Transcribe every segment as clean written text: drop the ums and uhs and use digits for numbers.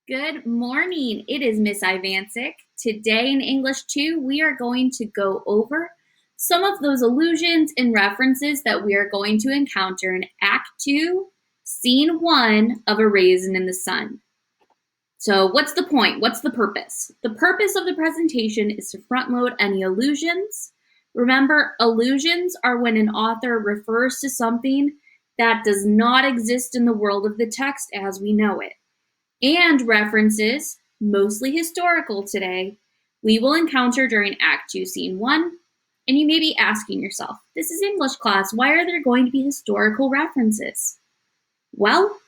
Good morning. It is Miss Ivancic. Today in English 2, we are going to go over some of those allusions and references that we are going to encounter in Act 2, Scene 1 of A Raisin in the Sun. So what's the point? What's the purpose? The purpose of the presentation is to front load any allusions. Remember, allusions are when an author refers to something that does not exist in the world of the text as we know it. And references, mostly historical today, we will encounter during Act 2, Scene 1. And you may be asking yourself, this is English class, why are there going to be historical references? Well,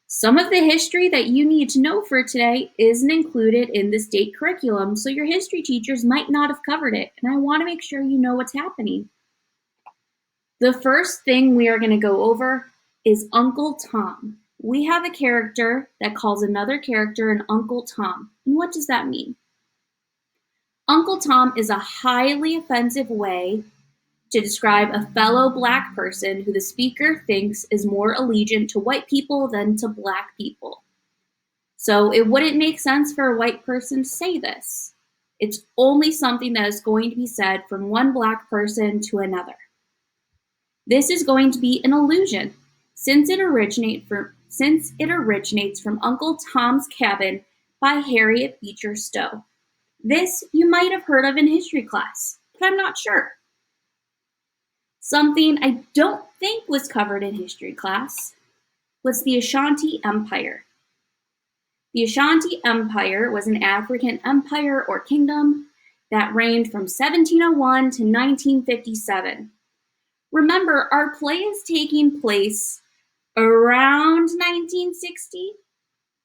some of the history that you need to know for today isn't included in the state curriculum, so your history teachers might not have covered it, and I want to make sure you know what's happening. The first thing we are going to go over is Uncle Tom. We have a character that calls another character an Uncle Tom. And what does that mean? Uncle Tom is a highly offensive way to describe a fellow black person who the speaker thinks is more allegiant to white people than to black people. So it wouldn't make sense for a white person to say this. It's only something that is going to be said from one black person to another. This is going to be an allusion, since it originates from Uncle Tom's Cabin by Harriet Beecher Stowe. This you might have heard of in history class, but I'm not sure. Something I don't think was covered in history class was the Ashanti Empire. The Ashanti Empire was an African empire or kingdom that reigned from 1701 to 1957. Remember, our play is taking place around 1960,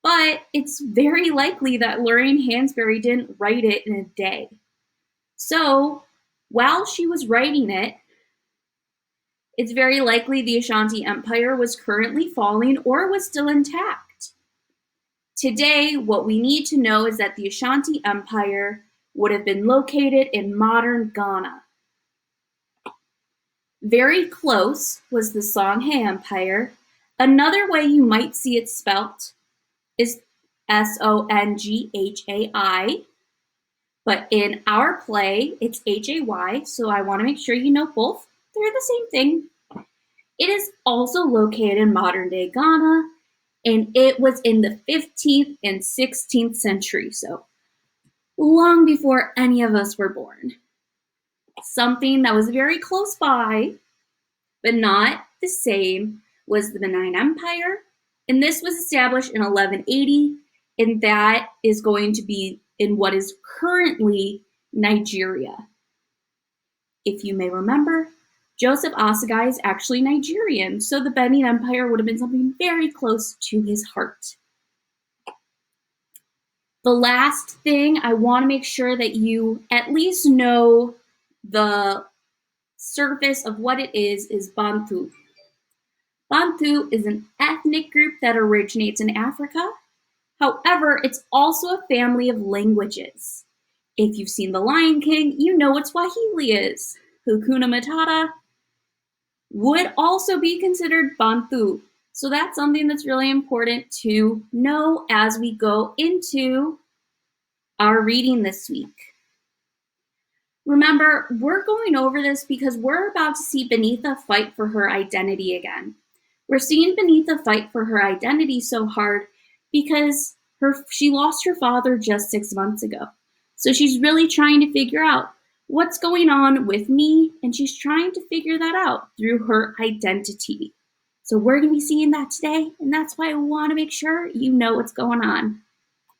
but it's very likely that Lorraine Hansberry didn't write it in a day. So, while she was writing it, it's very likely the Ashanti Empire was currently falling or was still intact. Today, what we need to know is that the Ashanti Empire would have been located in modern Ghana. Very close was the Songhai Empire. Another way you might see it spelt is Songhai, but in our play, it's Hay, so I want to make sure you know both. They're the same thing. It is also located in modern-day Ghana, and it was in the 15th and 16th century, so long before any of us were born. Something that was very close by, but not the same, was the Benin Empire, and this was established in 1180, and that is going to be in what is currently Nigeria. If you may remember, Joseph Osagai is actually Nigerian, so the Benin Empire would have been something very close to his heart. The last thing, I want to make sure that you at least know the surface of what it is Bantu. Bantu is an ethnic group that originates in Africa. However, it's also a family of languages. If you've seen The Lion King, you know what Swahili is. Hakuna Matata would also be considered Bantu. So that's something that's really important to know as we go into our reading this week. Remember, we're going over this because we're about to see Beneatha fight for her identity again. We're seeing Beneatha fight for her identity so hard because she lost her father just 6 months ago. So she's really trying to figure out what's going on with me, and she's trying to figure that out through her identity. So we're going to be seeing that today, and that's why I want to make sure you know what's going on.